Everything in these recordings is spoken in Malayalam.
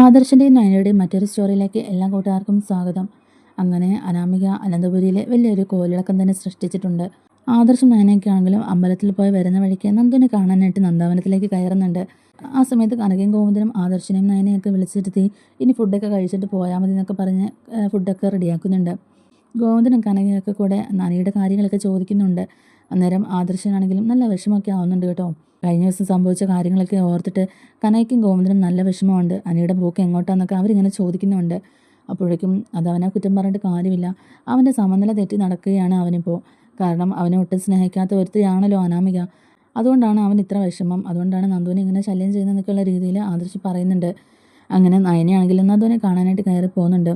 ആദർശിൻ്റെയും നയനയുടെയും മറ്റൊരു സ്റ്റോറിയിലേക്ക് എല്ലാ കൂട്ടുകാർക്കും സ്വാഗതം. അങ്ങനെ അനാമിക അനന്തപുരിയിലെ വലിയൊരു കോലിളക്കം തന്നെ സൃഷ്ടിച്ചിട്ടുണ്ട്. ആദർശം നയനയൊക്കെ ആണെങ്കിലും അമ്പലത്തിൽ പോയി വരുന്ന വഴിക്ക് നന്ദുവിനെ കാണാനായിട്ട് നന്ദാവനത്തിലേക്ക് കയറുന്നുണ്ട്. ആ സമയത്ത് കനകയും ഗോവിന്ദനും ആദർശിനെയും നയനയൊക്കെ വിളിച്ചിരുത്തി ഇനി ഫുഡൊക്കെ കഴിച്ചിട്ട് പോയാൽ മതി എന്നൊക്കെ പറഞ്ഞ് ഫുഡൊക്കെ റെഡിയാക്കുന്നുണ്ട്. ഗോവിന്ദനും കനകയൊക്കെ കൂടെ നനിയുടെ കാര്യങ്ങളൊക്കെ ചോദിക്കുന്നുണ്ട്. അന്നേരം ആദർശനാണെങ്കിലും നല്ല വിഷമമൊക്കെ ആവുന്നുണ്ട് കേട്ടോ. കഴിഞ്ഞ ദിവസം സംഭവിച്ച കാര്യങ്ങളൊക്കെ ഓർത്തിട്ട് കനയ്ക്കും ഗോവിന്ദനും നല്ല വിഷമമുണ്ട്. അനിയുടെ പോക്ക് എങ്ങോട്ടാന്നൊക്കെ അവരിങ്ങനെ ചോദിക്കുന്നുണ്ട്. അപ്പോഴേക്കും അതവനെ കുറ്റം പറഞ്ഞിട്ട് കാര്യമില്ല. അവൻ്റെ സമനില തെറ്റി നടക്കുകയാണ് അവനിപ്പോൾ. കാരണം അവനെ ഒട്ടും സ്നേഹിക്കാത്ത ഒരുത്തിയാണല്ലോ അനാമിക. അതുകൊണ്ടാണ് അവൻ ഇത്ര വിഷമം. അതുകൊണ്ടാണ് നന്ദുവിനെ ഇങ്ങനെ ശല്യം ചെയ്യുന്നതെന്നൊക്കെയുള്ള രീതിയിൽ ആദർശ് പറയുന്നുണ്ട്. അങ്ങനെ നയനയാണെങ്കിലും നന്ദുവിനെ കാണാനായിട്ട് കയറി പോകുന്നുണ്ട്.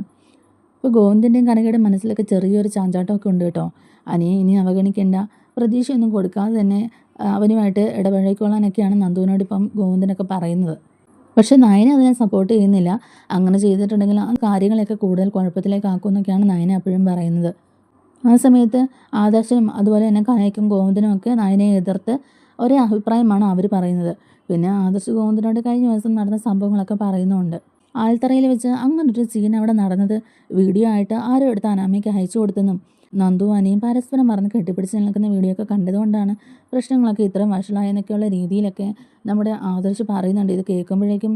ഇപ്പോൾ ഗോവിന്ദൻ്റെയും കനകയുടെയും മനസ്സിലൊക്കെ ചെറിയൊരു ചാഞ്ചാട്ടമൊക്കെ ഉണ്ട് കേട്ടോ. അനിയെ ഇനി അവഗണിക്കേണ്ട, പ്രതീക്ഷയൊന്നും കൊടുക്കാതെ തന്നെ അവനുമായിട്ട് ഇടപഴകിക്കൊള്ളാനൊക്കെയാണ് നന്ദുവിനോട് ഇപ്പം ഗോവിന്ദനൊക്കെ പറയുന്നത്. പക്ഷേ നയന അതിനെ സപ്പോർട്ട് ചെയ്യുന്നില്ല. അങ്ങനെ ചെയ്തിട്ടുണ്ടെങ്കിൽ ആ കാര്യങ്ങളൊക്കെ കൂടുതൽ കുഴപ്പത്തിലേക്കാക്കുമെന്നൊക്കെയാണ് നയന എപ്പോഴും പറയുന്നത്. ആ സമയത്ത് ആദർശനും അതുപോലെ തന്നെ കനയ്ക്കും ഗോവിന്ദനും ഒക്കെ നയനയെ എതിർത്ത് ഒരേ അഭിപ്രായമാണ് അവർ പറയുന്നത്. പിന്നെ ആദർശ് ഗോവിന്ദനോട് കഴിഞ്ഞ ദിവസം നടന്ന സംഭവങ്ങളൊക്കെ പറയുന്നുമുണ്ട്. ആൽത്തറയിൽ വെച്ച് അങ്ങനൊരു സീൻ അവിടെ നടന്നത് വീഡിയോ ആയിട്ട് ആരും എടുത്ത് അനാമിക്ക് അയച്ചു കൊടുത്തെന്നും നന്ദു അനിയും പരസ്പരം മറന്ന് കെട്ടിപ്പിടിച്ച് നിൽക്കുന്ന വീഡിയോ ഒക്കെ കണ്ടതുകൊണ്ടാണ് പ്രശ്നങ്ങളൊക്കെ ഇത്രയും വഷളായെന്നൊക്കെയുള്ള രീതിയിലൊക്കെ നമ്മുടെ ആദർശ് പറയുന്നുണ്ട്. ഇത് കേൾക്കുമ്പോഴേക്കും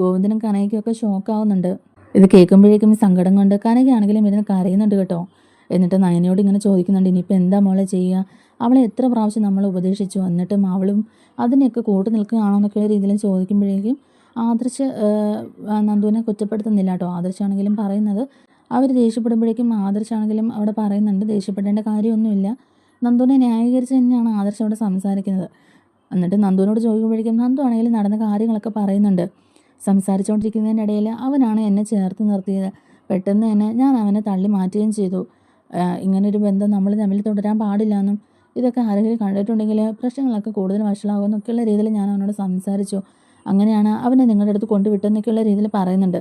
ഗോവിന്ദനും കനയ്ക്കും ഒക്കെ ഷോക്കാവുന്നുണ്ട്. ഇത് കേൾക്കുമ്പോഴേക്കും സങ്കടം കൊണ്ട് കനകയാണെങ്കിലും ഇരുന്ന് കരയുന്നുണ്ട് കേട്ടോ. എന്നിട്ട് നയനയോട് ഇങ്ങനെ ചോദിക്കുന്നുണ്ട്, ഇനിയിപ്പോൾ എന്താ മോളെ ചെയ്യുക? അവളെ എത്ര പ്രാവശ്യം നമ്മൾ ഉപദേശിച്ചു, എന്നിട്ടും അവളും അതിനെയൊക്കെ കൂട്ടു നിൽക്കുകയാണോ എന്നൊക്കെയുള്ള രീതിയിൽ ചോദിക്കുമ്പോഴേക്കും ആദർശ് നന്ദുവിനെ കുറ്റപ്പെടുത്തുന്നില്ല കേട്ടോ. ആദർശാണെങ്കിലും പറയുന്നത് അവർ ദേഷ്യപ്പെടുമ്പോഴേക്കും ആദർശാണെങ്കിലും അവിടെ പറയുന്നുണ്ട് ദേഷ്യപ്പെടേണ്ട കാര്യമൊന്നുമില്ല. നന്ദുവിനെ ന്യായീകരിച്ച് തന്നെയാണ് ആദർശ് അവിടെ സംസാരിക്കുന്നത്. എന്നിട്ട് നന്ദുവിനോട് ചോദിക്കുമ്പോഴേക്കും നന്ദു ആണെങ്കിലും നടന്ന കാര്യങ്ങളൊക്കെ പറയുന്നുണ്ട്. സംസാരിച്ചുകൊണ്ടിരിക്കുന്നതിനിടയിൽ അവനാണ് എന്നെ ചേർത്ത് നിർത്തിയത്. പെട്ടെന്ന് തന്നെ ഞാൻ അവനെ തള്ളി മാറ്റുകയും ചെയ്തു. ഇങ്ങനൊരു ബന്ധം നമ്മൾ തമ്മിൽ തുടരാൻ പാടില്ലെന്നും ഇതൊക്കെ ആരെങ്കിലും കണ്ടിട്ടുണ്ടെങ്കിൽ പ്രശ്നങ്ങളൊക്കെ കൂടുതൽ വഷളാകും എന്നൊക്കെയുള്ള രീതിയിൽ ഞാൻ അവനോട് സംസാരിച്ചു. അങ്ങനെയാണ് അവനെ നിങ്ങളുടെ അടുത്ത് കൊണ്ടുവിട്ടെന്നൊക്കെയുള്ള രീതിയിൽ പറയുന്നുണ്ട്.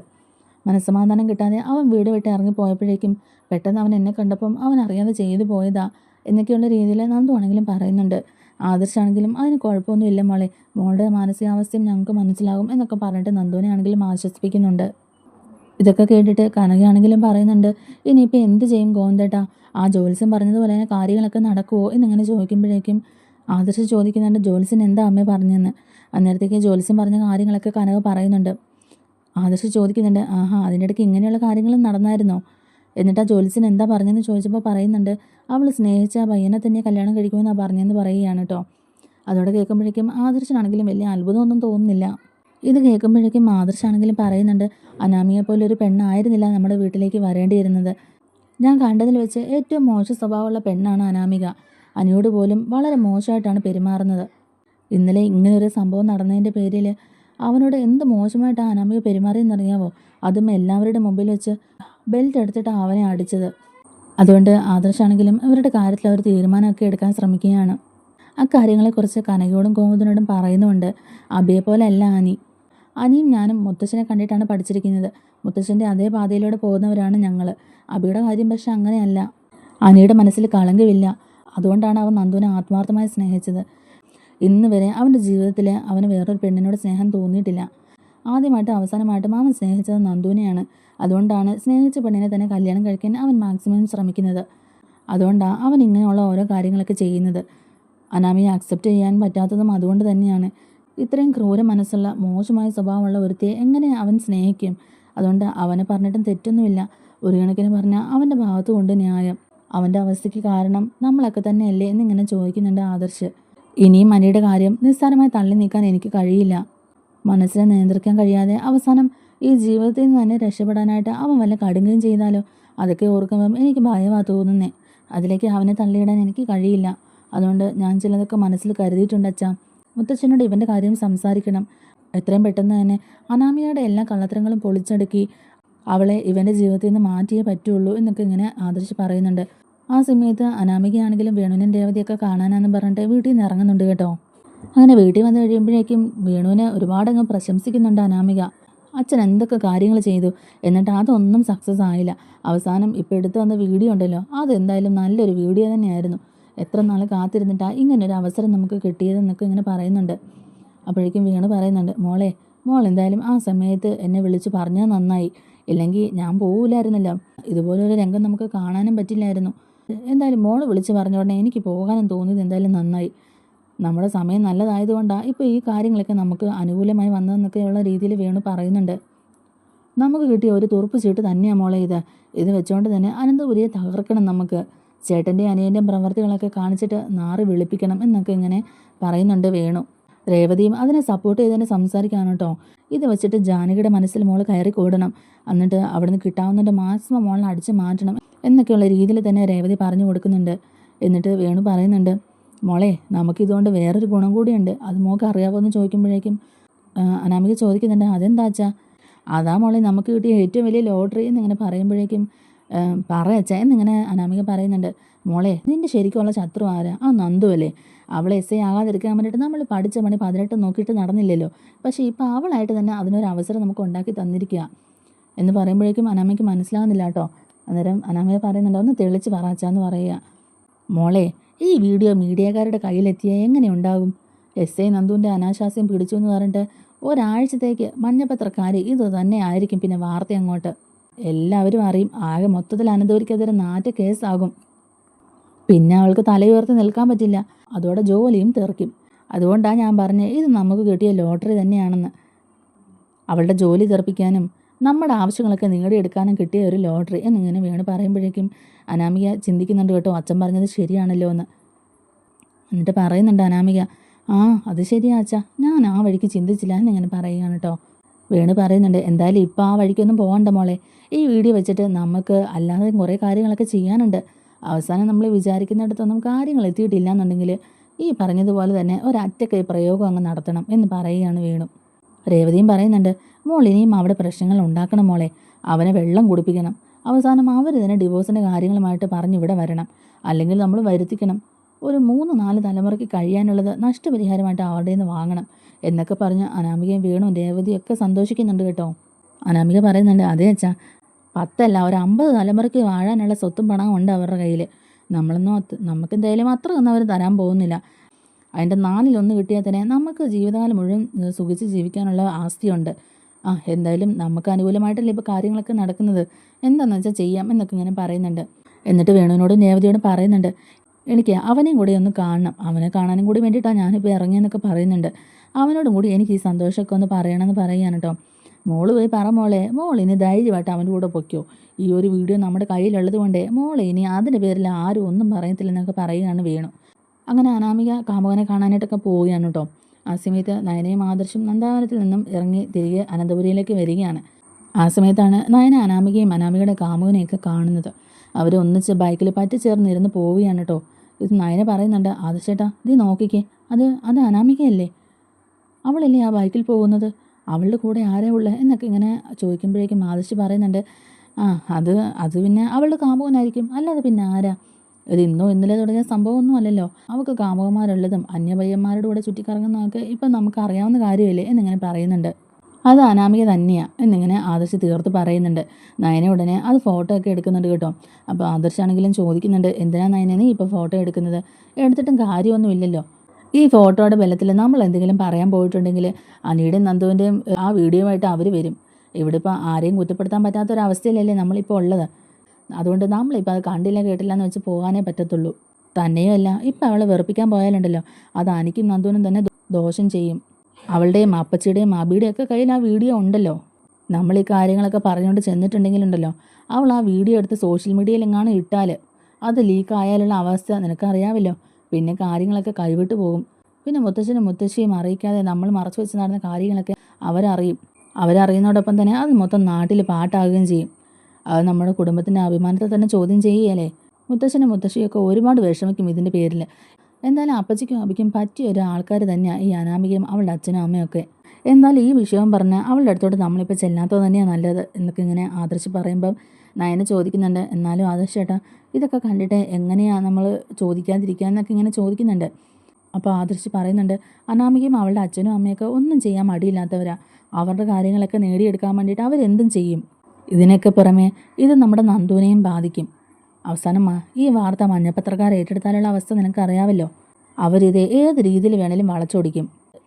മനസ്സമാധാനം കിട്ടാതെ അവൻ വീട് വിട്ട് ഇറങ്ങിപ്പോയപ്പോഴേക്കും പെട്ടെന്ന് അവൻ എന്നെ കണ്ടപ്പം അവൻ അറിയാതെ ചെയ്തു പോയതാ എന്നൊക്കെയുള്ള രീതിയിൽ നന്ദു ആണെങ്കിലും പറയുന്നുണ്ട്. ആദർശാണെങ്കിലും അതിന് കുഴപ്പമൊന്നുമില്ല മോളെ, മോളുടെ മാനസികാവസ്ഥയും ഞങ്ങൾക്ക് മനസ്സിലാകും എന്നൊക്കെ പറഞ്ഞിട്ട് നന്ദുവിനെ ആണെങ്കിലും ആശ്വസിപ്പിക്കുന്നുണ്ട്. ഇതൊക്കെ കേട്ടിട്ട് കനകയാണെങ്കിലും പറയുന്നുണ്ട്, ഇനിയിപ്പോൾ എന്ത് ചെയ്യും ഗോവിന്ദേട്ടാ? ആ ജോത്സ്യം പറഞ്ഞതുപോലെ തന്നെ കാര്യങ്ങളൊക്കെ നടക്കുമോ എന്നിങ്ങനെ ചോദിക്കുമ്പോഴേക്കും ആദർശ് ചോദിക്കുന്നുണ്ട്, ജോത്സ്യൻ എന്താ അമ്മേ പറഞ്ഞെന്ന്. അന്നേരത്തേക്ക് ജോത്സ്യം പറഞ്ഞ കാര്യങ്ങളൊക്കെ കനക പറയുന്നുണ്ട്. ആദർശ് ചോദിക്കുന്നുണ്ട്, ആഹാ അതിൻ്റെ ഇടയ്ക്ക് ഇങ്ങനെയുള്ള കാര്യങ്ങളും നടന്നായിരുന്നോ? എന്നിട്ട് ആ ജോത്സ്യൻ എന്താ പറഞ്ഞെന്ന് ചോദിച്ചപ്പോൾ പറയുന്നുണ്ട്, അവൾ സ്നേഹിച്ച ആ പയ്യനെ തന്നെ കല്യാണം കഴിക്കുമെന്നാണ് പറഞ്ഞതെന്ന് പറയുകയാണ് കേട്ടോ. അതോടെ കേൾക്കുമ്പോഴേക്കും ആദർശനാണെങ്കിലും വലിയ അത്ഭുതമൊന്നും തോന്നുന്നില്ല. ഇത് കേൾക്കുമ്പോഴേക്കും ആദർശാണെങ്കിലും പറയുന്നുണ്ട്, അനാമിയെ പോലെ ഒരു പെണ്ണായിരുന്നില്ല നമ്മുടെ വീട്ടിലേക്ക് വരേണ്ടിയിരുന്നത്. ഞാൻ കണ്ടതിൽ വെച്ച് ഏറ്റവും മോശ സ്വഭാവമുള്ള പെണ്ണാണ് അനാമിക. അനിയോട് പോലും വളരെ മോശമായിട്ടാണ് പെരുമാറുന്നത്. ഇന്നലെ ഇങ്ങനൊരു സംഭവം നടന്നതിൻ്റെ പേരിൽ അവനോട് എന്ത് മോശമായിട്ടാണ് അനാമിക പെരുമാറിയെന്നറിയാവോ? അതും എല്ലാവരുടെ മുമ്പിൽ വെച്ച് ബെൽറ്റ് എടുത്തിട്ടാണ് അവനെ അടിച്ചത്. അതുകൊണ്ട് ആദർശാണെങ്കിലും ഇവരുടെ കാര്യത്തിൽ അവർ തീരുമാനമൊക്കെ എടുക്കാൻ ശ്രമിക്കുകയാണ്. ആ കാര്യങ്ങളെക്കുറിച്ച് കനകയോടും ഗോവിന്ദനോടും പറയുന്നുമുണ്ട്. അബിയെ പോലെ അല്ല അനിയും ഞാനും മുത്തശ്ശനെ കണ്ടിട്ടാണ് പഠിച്ചിരിക്കുന്നത്. മുത്തശ്ശൻ്റെ അതേ പാതയിലൂടെ പോകുന്നവരാണ് ഞങ്ങൾ. അബിയുടെ കാര്യം പക്ഷെ അങ്ങനെയല്ല. അനിയുടെ മനസ്സിൽ കളങ്കമില്ല. അതുകൊണ്ടാണ് അവൻ നന്ദുവിനെ ആത്മാർത്ഥമായി സ്നേഹിച്ചത്. ഇന്ന് വരെ അവൻ്റെ ജീവിതത്തിൽ അവന് വേറൊരു പെണ്ണിനോട് സ്നേഹം തോന്നിയിട്ടില്ല. ആദ്യമായിട്ടും അവസാനമായിട്ടും അവൻ സ്നേഹിച്ചത് നന്ദുവിനെയാണ്. അതുകൊണ്ടാണ് സ്നേഹിച്ച പെണ്ണിനെ തന്നെ കല്യാണം കഴിക്കാൻ അവൻ മാക്സിമം ശ്രമിക്കുന്നത്. അതുകൊണ്ടാണ് അവൻ ഇങ്ങനെയുള്ള ഓരോ കാര്യങ്ങളൊക്കെ ചെയ്യുന്നത്. അനാമിയെ അക്സെപ്റ്റ് ചെയ്യാൻ പറ്റാത്തതും അതുകൊണ്ട് തന്നെയാണ്. ഇത്രയും ക്രൂര മനസ്സുള്ള മോശമായ സ്വഭാവമുള്ള ഒരുത്തിയെ എങ്ങനെ അവൻ സ്നേഹിക്കും? അതുകൊണ്ട് അവനെ പറഞ്ഞിട്ടും തെറ്റൊന്നുമില്ല. ഒരു കണക്കിന് പറഞ്ഞാൽ അവൻ്റെ ഭാഗത്തു കൊണ്ട് ന്യായം. അവൻ്റെ അവസ്ഥയ്ക്ക് കാരണം നമ്മളൊക്കെ തന്നെയല്ലേ എന്നിങ്ങനെ ചോദിക്കുന്നുണ്ട് ആദർശ്. ഇനിയും അനിയുടെ കാര്യം നിസ്സാരമായി തള്ളി നീക്കാൻ എനിക്ക് കഴിയില്ല. മനസ്സിനെ നിയന്ത്രിക്കാൻ കഴിയാതെ അവസാനം ഈ ജീവിതത്തിൽ നിന്ന് തന്നെ രക്ഷപ്പെടാനായിട്ട് അവൻ വല്ല കടുങ്ങുകയും ചെയ്താലോ? അതൊക്കെ ഓർക്കുമ്പം എനിക്ക് ഭയമാണ് തോന്നുന്നേ. അതിലേക്ക് അവനെ തള്ളിയിടാൻ എനിക്ക് കഴിയില്ല. അതുകൊണ്ട് ഞാൻ ചിലതൊക്കെ മനസ്സിൽ കരുതിയിട്ടുണ്ട് അച്ഛാ. മുത്തച്ഛനോട് ഇവൻ്റെ കാര്യം സംസാരിക്കണം. എത്രയും പെട്ടെന്ന് തന്നെ അനാമികയുടെ എല്ലാ കള്ളത്തരങ്ങളും പൊളിച്ചടുക്കി അവളെ ഇവൻ്റെ ജീവിതത്തിൽ നിന്ന് മാറ്റിയേ പറ്റുള്ളൂ എന്നൊക്കെ ഇങ്ങനെ ആദർശ് പറയുന്നുണ്ട്. ആ സമയത്ത് അനാമികയാണെങ്കിലും വേണുവിനും രേവതിയൊക്കെ കാണാനാണെന്ന് പറഞ്ഞിട്ട് വീട്ടിൽ നിന്ന് ഇറങ്ങുന്നുണ്ട് കേട്ടോ. അങ്ങനെ വീട്ടിൽ വന്ന് കഴിയുമ്പോഴേക്കും വേണുവിനെ ഒരുപാടങ്ങ് പ്രശംസിക്കുന്നുണ്ട് അനാമിക. അച്ഛൻ എന്തൊക്കെ കാര്യങ്ങൾ ചെയ്തു, എന്നിട്ട് അതൊന്നും സക്സസ് ആയില്ല. അവസാനം ഇപ്പോൾ എടുത്തു വന്ന വീഡിയോ ഉണ്ടല്ലോ, അതെന്തായാലും നല്ലൊരു വീഡിയോ തന്നെയായിരുന്നു. എത്ര നാൾ കാത്തിരുന്നിട്ടാണ് ഇങ്ങനൊരു അവസരം നമുക്ക് കിട്ടിയതെന്നൊക്കെ ഇങ്ങനെ പറയുന്നുണ്ട്. അപ്പോഴേക്കും വേണു പറയുന്നുണ്ട്, മോളെ മോൾ എന്തായാലും ആ സമയത്ത് എന്നെ വിളിച്ച് പറഞ്ഞത് നന്നായി, ഇല്ലെങ്കിൽ ഞാൻ പോവില്ലായിരുന്നല്ലോ. ഇതുപോലൊരു രംഗം നമുക്ക് കാണാനും പറ്റില്ലായിരുന്നു. എന്തായാലും മോൾ വിളിച്ച് പറഞ്ഞ ഉടനെ എനിക്ക് പോകാനും തോന്നിയത് എന്തായാലും നന്നായി. നമ്മുടെ സമയം നല്ലതായതുകൊണ്ടാണ് ഇപ്പോൾ ഈ കാര്യങ്ങളൊക്കെ നമുക്ക് അനുകൂലമായി വന്നതെന്നൊക്കെയുള്ള രീതിയിൽ വേണു പറയുന്നുണ്ട്. നമുക്ക് കിട്ടിയ ഒരു തുറുപ്പ് ചീട്ട് തന്നെയാണ് മോളെ ഇത് വെച്ചുകൊണ്ട് തന്നെ അനന്തപുരിയെ തകർക്കണം. നമുക്ക് ചേട്ടൻ്റെയും അനിയൻ്റെയും പ്രവർത്തികളൊക്കെ കാണിച്ചിട്ട് നാറി വിളിപ്പിക്കണം എന്നൊക്കെ ഇങ്ങനെ പറയുന്നുണ്ട് വേണു. രേവതിയും അതിനെ സപ്പോർട്ട് ചെയ്ത് തന്നെ സംസാരിക്കാണ് കേട്ടോ. ഇത് വെച്ചിട്ട് ജാനകിയുടെ മനസ്സിൽ മോൾ കയറി കൂടണം, എന്നിട്ട് അവിടുന്ന് കിട്ടാവുന്നതിൻ്റെ മാക്സിമം മോളിനെ അടിച്ച് മാറ്റണം എന്നൊക്കെയുള്ള രീതിയിൽ തന്നെ രേവതി പറഞ്ഞു കൊടുക്കുന്നുണ്ട്. എന്നിട്ട് വേണു പറയുന്നുണ്ട്, മോളെ നമുക്കിതുകൊണ്ട് വേറൊരു ഗുണം കൂടിയുണ്ട്, അത് മോൾക്ക് അറിയാമോ എന്ന് ചോദിക്കുമ്പോഴേക്കും അനാമിക ചോദിക്കുന്നുണ്ട്, അതെന്താച്ചാ? അതാ മോളെ നമുക്ക് കിട്ടിയ ഏറ്റവും വലിയ ലോട്ടറി എന്നിങ്ങനെ പറയുമ്പോഴേക്കും പറയച്ച എന്നിങ്ങനെ അനാമിക പറയുന്നുണ്ട്. മോളെ നിൻ്റെ ശരിക്കുള്ള ശത്രു ആരാ? ആ നന്ദു അല്ലേ? അവളെ എസ് ഐ ആകാതിരിക്കാൻ വേണ്ടിയിട്ട് നമ്മൾ പഠിച്ച പണി 18 നോക്കിയിട്ട് നടന്നില്ലല്ലോ. പക്ഷേ ഇപ്പോൾ അവളായിട്ട് തന്നെ അതിനൊരു അവസരം നമുക്ക് ഉണ്ടാക്കി തന്നിരിക്കുക എന്ന് പറയുമ്പോഴേക്കും അനാമിക്ക് മനസ്സിലാകുന്നില്ല കേട്ടോ. അന്നേരം അനാമിക പറയുന്നുണ്ട്, ഒന്ന് തെളിച്ച് പറയാച്ചാന്ന് പറയുക. മോളെ ഈ വീഡിയോ മീഡിയക്കാരുടെ കയ്യിലെത്തിയാൽ എങ്ങനെ ഉണ്ടാകും? എസ് ഐ നന്ദുവിൻ്റെ അനാശാസ്യം പിടിച്ചു എന്ന് പറഞ്ഞിട്ട് ഒരാഴ്ചത്തേക്ക് മഞ്ഞപ്പത്രക്കാർ ഇത് തന്നെ ആയിരിക്കും പിന്നെ വാർത്ത അങ്ങോട്ട് എല്ലാവരും അറിയും. ആകെ മൊത്തത്തിൽ അനന്തപുരിക്കെതിരെ നാറ്റ കേസാകും. പിന്നെ അവൾക്ക് തലയുയർത്തി നിൽക്കാൻ പറ്റില്ല, അതോടെ ജോലിയും തെറിക്കും. അതുകൊണ്ടാണ് ഞാൻ പറഞ്ഞത് ഇത് നമുക്ക് കിട്ടിയ ലോട്ടറി തന്നെയാണെന്ന്. അവളുടെ ജോലി തെറിപ്പിക്കാനും നമ്മുടെ ആവശ്യങ്ങളൊക്കെ നേടിയെടുക്കാനും കിട്ടിയ ഒരു ലോട്ടറി എന്നിങ്ങനെ വേണു പറയുമ്പോഴേക്കും അനാമിക ചിന്തിക്കുന്നുണ്ട് കേട്ടോ, അച്ഛൻ പറഞ്ഞത് ശരിയാണല്ലോ എന്ന്. എന്നിട്ട് പറയുന്നുണ്ട് അനാമിക, ആ അത് ശരിയാ അച്ഛാ, ഞാൻ ആ വഴിക്ക് ചിന്തിച്ചില്ല എന്നിങ്ങനെ പറയുകയാണ് കേട്ടോ. വേണു പറയുന്നുണ്ട്, എന്തായാലും ഇപ്പോൾ ആ വഴിക്കൊന്നും പോകണ്ട മോളെ. ഈ വീഡിയോ വെച്ചിട്ട് നമുക്ക് അല്ലാതെ കുറേ കാര്യങ്ങളൊക്കെ ചെയ്യാനുണ്ട്. അവസാനം നമ്മൾ വിചാരിക്കുന്നിടത്തൊന്നും കാര്യങ്ങൾ എത്തിയിട്ടില്ല എന്നുണ്ടെങ്കിൽ ഈ പറഞ്ഞതുപോലെ തന്നെ ഒരറ്റക്കൈ പ്രയോഗം അങ്ങ് നടത്തണം എന്ന് പറയുകയാണ് വേണു. രേവതിയും പറയുന്നുണ്ട്, മോൾ ഇനിയും അവിടെ പ്രശ്നങ്ങൾ ഉണ്ടാക്കണം മോളെ. അവനെ വെള്ളം കുടിപ്പിക്കണം. അവസാനം അവർ തന്നെ ഡിവോഴ്സിൻ്റെ കാര്യങ്ങളുമായിട്ട് പറഞ്ഞിവിടെ വരണം, അല്ലെങ്കിൽ നമ്മൾ വരുത്തിക്കണം. ഒരു 3-4 തലമുറയ്ക്ക് കഴിയാനുള്ളത് നഷ്ടപരിഹാരമായിട്ട് അവരുടെ നിന്ന് വാങ്ങണം എന്നൊക്കെ പറഞ്ഞ് അനാമികയും വേണു രേവതിയും ഒക്കെ സന്തോഷിക്കുന്നുണ്ട് കേട്ടോ. അനാമിക പറയുന്നുണ്ട്, അതേ അച്ഛാ, 10 അല്ല ഒരു 50 തലമുറയ്ക്ക് വാഴാനുള്ള സ്വത്തും പണവും ഉണ്ട് അവരുടെ കയ്യിൽ. നമുക്ക് എന്തായാലും അത്ര ഒന്നും അവർ തരാൻ പോകുന്നില്ല. അതിൻ്റെ 4-1 കിട്ടിയാൽ തന്നെ നമുക്ക് ജീവിതകാലം മുഴുവൻ സുഖിച്ച് ജീവിക്കാനുള്ള ആസ്തിയുണ്ട്. എന്തായാലും നമുക്ക് അനുകൂലമായിട്ടല്ലേ ഇപ്പോൾ കാര്യങ്ങളൊക്കെ നടക്കുന്നത്, എന്താണെന്ന് വെച്ചാൽ ചെയ്യാം എന്നൊക്കെ ഇങ്ങനെ പറയുന്നുണ്ട്. എന്നിട്ട് വേണുവിനോടും രേവതിയോടും പറയുന്നുണ്ട്, എനിക്ക് അവനെയും കൂടി ഒന്ന് കാണണം, അവനെ കാണാനും കൂടി വേണ്ടിയിട്ടാണ് ഞാനിപ്പോൾ ഇറങ്ങിയെന്നൊക്കെ പറയുന്നുണ്ട്. അവനോടും കൂടി എനിക്ക് ഈ സന്തോഷമൊക്കെ ഒന്ന് പറയണമെന്ന് പറയുകയാണ് കേട്ടോ. മോള് പോയി പറ മോളെ, മോൾ ഇനി ധൈര്യമായിട്ട് അവൻ്റെ കൂടെ പൊയ്ക്കോ. ഈ ഒരു വീഡിയോ നമ്മുടെ കയ്യിലുള്ളത് കൊണ്ടേ മോളെ ഇനി അതിൻ്റെ പേരിൽ ആരും ഒന്നും പറയത്തില്ലെന്നൊക്കെ പറയുകയാണ് വേണു. അങ്ങനെ അനാമിക കാമുകനെ കാണാനായിട്ടൊക്കെ പോവുകയാണ് കേട്ടോ. ആ സമയത്ത് നയനയും ആദർശും നന്ദാവനത്തിൽ നിന്നും ഇറങ്ങി തിരികെ അനന്തപുരിയിലേക്ക് വരികയാണ്. ആ സമയത്താണ് നയന അനാമികയും അനാമികയുടെ കാമുകനെയൊക്കെ കാണുന്നത്. അവർ ഒന്നിച്ച് ബൈക്കിൽ പറ്റിച്ചേർന്നിരുന്ന് പോവുകയാണ് കേട്ടോ. ഇത് നയന പറയുന്നുണ്ട്, ആദർശേട്ടാ ഇത് നോക്കിക്കേ, അത് അനാമികയല്ലേ? അവളല്ലേ ആ ബൈക്കിൽ പോകുന്നത്? അവളുടെ കൂടെ ആരാ ഉള്ളത് എന്നൊക്കെ ഇങ്ങനെ ചോദിക്കുമ്പോഴേക്കും ആദർശ് പറയുന്നുണ്ട്, അത് പിന്നെ അവളുടെ കാമുകനായിരിക്കും, അല്ലാതെ പിന്നെ ആരാ? ഇത് ഇന്നോ ഇന്നലെ തുടങ്ങിയ സംഭവമൊന്നും അല്ലല്ലോ. അവൾക്ക് കാമുകന്മാരുള്ളതും അന്യപയ്യന്മാരുടെ കൂടെ ചുറ്റിക്കറങ്ങുന്നതൊക്കെ ഇപ്പം നമുക്ക് അറിയാവുന്ന കാര്യമല്ലേ എന്നിങ്ങനെ പറയുന്നുണ്ട്. അത് അനാമിക തന്നെയാണ് എന്നിങ്ങനെ ആദർശ് തീർത്ത് പറയുന്നുണ്ട്. നയന ഉടനെ അത് ഫോട്ടോ ഒക്കെ എടുക്കുന്നുണ്ട് കേട്ടോ. അപ്പോൾ ആദർശാണെങ്കിലും ചോദിക്കുന്നുണ്ട്, എന്തിനാ നയന നീ ഇപ്പോൾ ഫോട്ടോ എടുക്കുന്നത്? എടുത്തിട്ടും കാര്യമൊന്നുമില്ലല്ലോ. ഈ ഫോട്ടോയുടെ ബലത്തിൽ നമ്മൾ എന്തെങ്കിലും പറയാൻ പോയിട്ടുണ്ടെങ്കിൽ അനിയുടെയും നന്ദുവിൻ്റെയും ആ വീഡിയോയുമായിട്ട് അവർ വരും. ഇവിടെ ഇപ്പോൾ ആരെയും കുറ്റപ്പെടുത്താൻ പറ്റാത്തൊരവസ്ഥയിലല്ലേ നമ്മളിപ്പോൾ ഉള്ളത്. അതുകൊണ്ട് നമ്മളിപ്പോൾ അത് കണ്ടില്ല കേട്ടില്ല എന്ന് വെച്ച് പോകാനേ പറ്റത്തുള്ളൂ. തന്നെയുമല്ല, ഇപ്പം അവളെ വെറുപ്പിക്കാൻ പോയാലുണ്ടല്ലോ അത് അനിക്കും നന്ദുവിനും തന്നെ ദോഷം ചെയ്യും. അവളുടെയും അപ്പച്ചിയുടെയും അബിയുടെയും ഒക്കെ കയ്യിൽ ആ വീഡിയോ ഉണ്ടല്ലോ. നമ്മൾ ഈ കാര്യങ്ങളൊക്കെ പറഞ്ഞുകൊണ്ട് ചെന്നിട്ടുണ്ടെങ്കിലുണ്ടല്ലോ അവൾ ആ വീഡിയോ എടുത്ത് സോഷ്യൽ മീഡിയയിൽ എങ്ങാനും ഇട്ടാൽ അത് ലീക്കായാലുള്ള അവസ്ഥ നിനക്കറിയാമല്ലോ. പിന്നെ കാര്യങ്ങളൊക്കെ കൈവിട്ട് പോകും. പിന്നെ മുത്തച്ഛനും മുത്തശ്ശിയും അറിയിക്കാതെ നമ്മൾ മറച്ചു വെച്ച് നടന്ന കാര്യങ്ങളൊക്കെ അവരറിയുന്നതോടൊപ്പം തന്നെ അത് മൊത്തം നാട്ടിൽ പാട്ടാകുകയും ചെയ്യും. അത് നമ്മുടെ കുടുംബത്തിൻ്റെ അഭിമാനത്തെ തന്നെ ചോദ്യം ചെയ്യുകയല്ലേ. മുത്തച്ഛനും മുത്തശ്ശിയൊക്കെ ഒരുപാട് വിഷമിക്കും ഇതിൻ്റെ പേരിൽ. എന്തായാലും അപ്പച്ചിക്കും അബിക്കും പറ്റിയ ഒരു ആൾക്കാർ തന്നെയാണ് ഈ അനാമികയും അവളുടെ അച്ഛനും അമ്മയൊക്കെ. എന്നാലും ഈ വിഷയം പറഞ്ഞ് അവളുടെ അടുത്തോട്ട് നമ്മളിപ്പോൾ ചെല്ലാത്തത് തന്നെയാണ് നല്ലത് എന്നൊക്കെ ഇങ്ങനെ ആദർശ് പറയുമ്പം നയന ചോദിക്കുന്നുണ്ട്, എന്നാലും ആദർശ് ചേട്ടാ ഇതൊക്കെ കണ്ടിട്ട് എങ്ങനെയാണ് നമ്മൾ ചോദിക്കാതിരിക്കുക എന്നൊക്കെ ഇങ്ങനെ ചോദിക്കുന്നുണ്ട്. അപ്പോൾ ആദർശ് പറയുന്നുണ്ട്, അനാമികയും അവളുടെ അച്ഛനും അമ്മയൊക്കെ ഒന്നും ചെയ്യാൻ മടിയില്ലാത്തവരാ. അവരുടെ കാര്യങ്ങളൊക്കെ നേടിയെടുക്കാൻ വേണ്ടിയിട്ട് അവരെന്തും ചെയ്യും. ഇതിനൊക്കെ പുറമെ ഇത് നമ്മുടെ നന്ദുവിനെയും ബാധിക്കും. അവസാനം ഈ വാർത്ത മഞ്ഞപ്പത്രക്കാർ ഏറ്റെടുത്താലുള്ള അവസ്ഥ നിനക്കറിയാമല്ലോ. അവരിത് ഏത് രീതിയിൽ വേണേലും വളച്ചൊടിക്കും.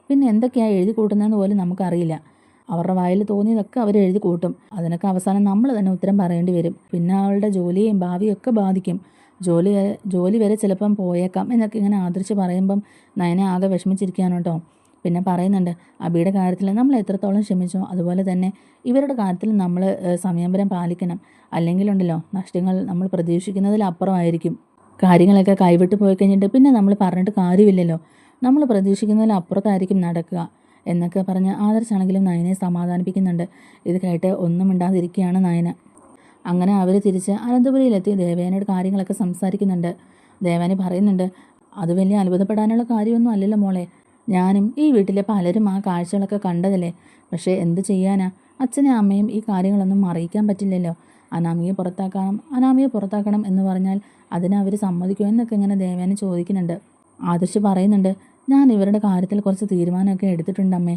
പിന്നെ എന്തൊക്കെയാണ് എഴുതി കൂട്ടുന്നതെന്ന് പോലും നമുക്കറിയില്ല. അവരുടെ വായിൽ തോന്നിയതൊക്കെ അവർ എഴുതി കൂട്ടും. അതിനൊക്കെ അവസാനം നമ്മൾ തന്നെ ഉത്തരം പറയേണ്ടി വരും. പിന്നെ അവളുടെ ജോലിയെയും ഭാവിയും ഒക്കെ ബാധിക്കും. ജോലി വരെ ചിലപ്പം പോയേക്കാം എന്നൊക്കെ ഇങ്ങനെ ആദർശ് പറയുമ്പം നയന ആകെ വിഷമിച്ചിരിക്കുകയാണ് കേട്ടോ. പിന്നെ പറയുന്നുണ്ട്, അബിയുടെ കാര്യത്തിൽ നമ്മൾ എത്രത്തോളം ക്ഷമിച്ചോ അതുപോലെ തന്നെ ഇവരുടെ കാര്യത്തിൽ നമ്മൾ സമയംബരം പാലിക്കണം. അല്ലെങ്കിലുണ്ടല്ലോ നഷ്ടങ്ങൾ നമ്മൾ പ്രതീക്ഷിക്കുന്നതിലപ്പുറമായിരിക്കും. കാര്യങ്ങളൊക്കെ കൈവിട്ട് പോയി കഴിഞ്ഞിട്ട് പിന്നെ നമ്മൾ പറഞ്ഞിട്ട് കാര്യമില്ലല്ലോ. നമ്മൾ പ്രതീക്ഷിക്കുന്നതിലപ്പുറത്തായിരിക്കും നടക്കുക എന്നൊക്കെ പറഞ്ഞ് ആദർശാണെങ്കിലും നയനെ സമാധാനിപ്പിക്കുന്നുണ്ട്. ഇത് കേട്ട് ഒന്നും മിണ്ടാതിരിക്കുകയാണ് നയന. അങ്ങനെ അവർ തിരിച്ച് അനന്തപുരിയിലെത്തി ദേവേനയുടെ കാര്യങ്ങളൊക്കെ സംസാരിക്കുന്നുണ്ട്. ദേവാനി പറയുന്നുണ്ട്, അത് വലിയ അത്ഭുതപ്പെടാനുള്ള കാര്യമൊന്നും അല്ലല്ലോ മോളെ. ഞാനും ഈ വീട്ടിലെ പലരും ആ കാഴ്ചകളൊക്കെ കണ്ടതല്ലേ. പക്ഷേ എന്ത് ചെയ്യാനാ, അച്ഛനും അമ്മയും ഈ കാര്യങ്ങളൊന്നും അറിയിക്കാൻ പറ്റില്ലല്ലോ. അനാമിയെ പുറത്താക്കണം എന്ന് പറഞ്ഞാൽ അതിന് അവർ സമ്മതിക്കുമോ എന്നൊക്കെ ഇങ്ങനെ ദേവേന ചോദിക്കുന്നുണ്ട്. ആദർശ് പറയുന്നുണ്ട്, ഞാൻ ഇവരുടെ കാര്യത്തിൽ കുറച്ച് തീരുമാനമൊക്കെ എടുത്തിട്ടുണ്ട് അമ്മേ.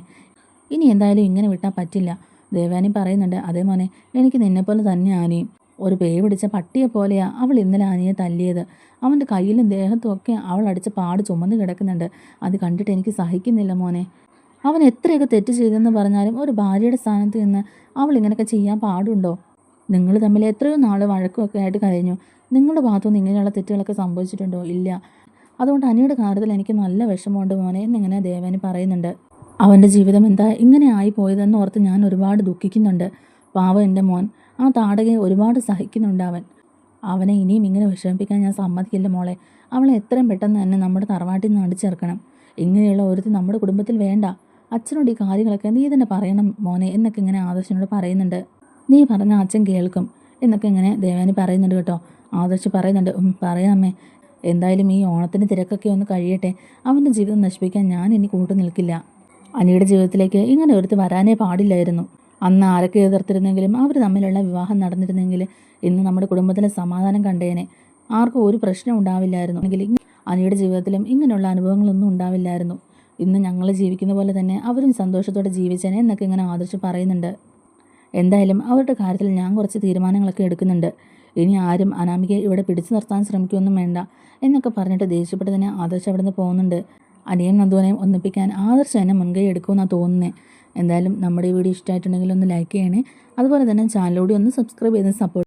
ഇനി എന്തായാലും ഇങ്ങനെ വിട്ടാൽ പറ്റില്ല. ദേവാനി പറയുന്നുണ്ട്, അതേ മോനെ, എനിക്ക് നിന്നെപ്പോലെ തന്നെ ആനിയും. ഒരു പേ പിടിച്ച പട്ടിയെ പോലെയാ അവൾ ഇന്നലെ ആനിയെ തല്ലിയത്. അവൻ്റെ കയ്യിലും ദേഹത്തും ഒക്കെ അവൾ അടിച്ച പാട് ചുമന്ന് കിടക്കുന്നുണ്ട്. അത് കണ്ടിട്ട് എനിക്ക് സഹിക്കുന്നില്ല മോനെ. അവൻ എത്രയൊക്കെ തെറ്റ് ചെയ്തെന്ന് പറഞ്ഞാലും ഒരു ഭാര്യയുടെ സ്ഥാനത്ത് നിന്ന് അവൾ ഇങ്ങനെയൊക്കെ ചെയ്യാൻ പാടുണ്ടോ? നിങ്ങൾ തമ്മിൽ എത്രയോ നാൾ വഴക്കുമൊക്കെ ആയിട്ട് കഴിഞ്ഞു. നിങ്ങളുടെ ഭാഗത്തുനിന്ന് ഇങ്ങനെയുള്ള തെറ്റുകളൊക്കെ സംഭവിച്ചിട്ടുണ്ടോ? ഇല്ല. അതുകൊണ്ട് അനിയുടെ കാര്യത്തിൽ എനിക്ക് നല്ല വിഷമമുണ്ട് മോനെ എന്നിങ്ങനെ ദേവാനി പറയുന്നുണ്ട്. അവൻ്റെ ജീവിതം എന്താ ഇങ്ങനെ ആയി പോയതെന്ന് ഓർത്ത് ഞാൻ ഒരുപാട് ദുഃഖിക്കുന്നുണ്ട്. പാവം എൻ്റെ മോൻ. ആ താടകയെ ഒരുപാട് സഹിക്കുന്നുണ്ട് അവൻ. അവനെ ഇനിയും ഇങ്ങനെ വിഷമിപ്പിക്കാൻ ഞാൻ സമ്മതിക്കില്ല മോളെ. അവളെ എത്രയും പെട്ടെന്ന് തന്നെ നമ്മുടെ തറവാട്ടിൽ നിന്ന് അടിച്ചിറക്കണം. ഇങ്ങനെയുള്ള ഒരുത്തി നമ്മുടെ കുടുംബത്തിൽ വേണ്ട. അച്ഛനോട് ഈ കാര്യങ്ങളൊക്കെ നീ തന്നെ പറയണം മോനെ എന്നൊക്കെ ഇങ്ങനെ ആദർശനോട് പറയുന്നുണ്ട്. നീ പറഞ്ഞ അച്ഛൻ കേൾക്കും എന്നൊക്കെ ഇങ്ങനെ ദേവാനി പറയുന്നുണ്ട് കേട്ടോ. ആദർശ് പറയുന്നുണ്ട്, പറയാമേ. എന്തായാലും ഈ ഓണത്തിന് തിരക്കൊക്കെ ഒന്ന് കഴിയട്ടെ. അവൻ്റെ ജീവിതം നശിപ്പിക്കാൻ ഞാൻ ഇനി കൂട്ടു നിൽക്കില്ല. അനിയുടെ ജീവിതത്തിലേക്ക് ഇങ്ങനെ ഒരുത്ത് വരാനേ പാടില്ലായിരുന്നു. അന്ന് ആരൊക്കെ എതിർത്തിരുന്നെങ്കിലും അവർ തമ്മിലുള്ള വിവാഹം നടന്നിരുന്നെങ്കിൽ ഇന്ന് നമ്മുടെ കുടുംബത്തിലെ സമാധാനം കണ്ടേനെ. ആർക്കും ഒരു പ്രശ്നം ഉണ്ടാവില്ലായിരുന്നു. എങ്കിൽ അനിയുടെ ജീവിതത്തിലും ഇങ്ങനെയുള്ള അനുഭവങ്ങളൊന്നും ഉണ്ടാവില്ലായിരുന്നു. ഇന്ന് ഞങ്ങൾ ജീവിക്കുന്ന പോലെ തന്നെ അവരും സന്തോഷത്തോടെ ജീവിച്ചേനെ എന്നൊക്കെ ഇങ്ങനെ ആദർശ് പറയുന്നുണ്ട്. എന്തായാലും അവരുടെ കാര്യത്തിൽ ഞാൻ കുറച്ച് തീരുമാനങ്ങളൊക്കെ എടുക്കുന്നുണ്ട്. ഇനി ആരും അനാമികയെ ഇവിടെ പിടിച്ചു നിർത്താൻ ശ്രമിക്കുകയൊന്നും വേണ്ട എന്നൊക്കെ പറഞ്ഞിട്ട് ദേഷ്യപ്പെട്ട് തന്നെ ആദർശ് അവിടെ നിന്ന് പോകുന്നുണ്ട്. അനിയൻ നന്ദുവിനെയും ഒന്നിപ്പിക്കാൻ ആദർശ് തന്നെ മുൻകൈ എടുക്കുമെന്നാണ് തോന്നുന്നത്. എന്തായാലും നമ്മുടെ ഈ വീഡിയോ ഇഷ്ടമായിട്ടുണ്ടെങ്കിൽ ഒന്ന് ലൈക്ക് ചെയ്യണേ. അതുപോലെ തന്നെ ചാനലിലൂടെ ഒന്ന് സബ്സ്ക്രൈബ് ചെയ്ത് സപ്പോർട്ട്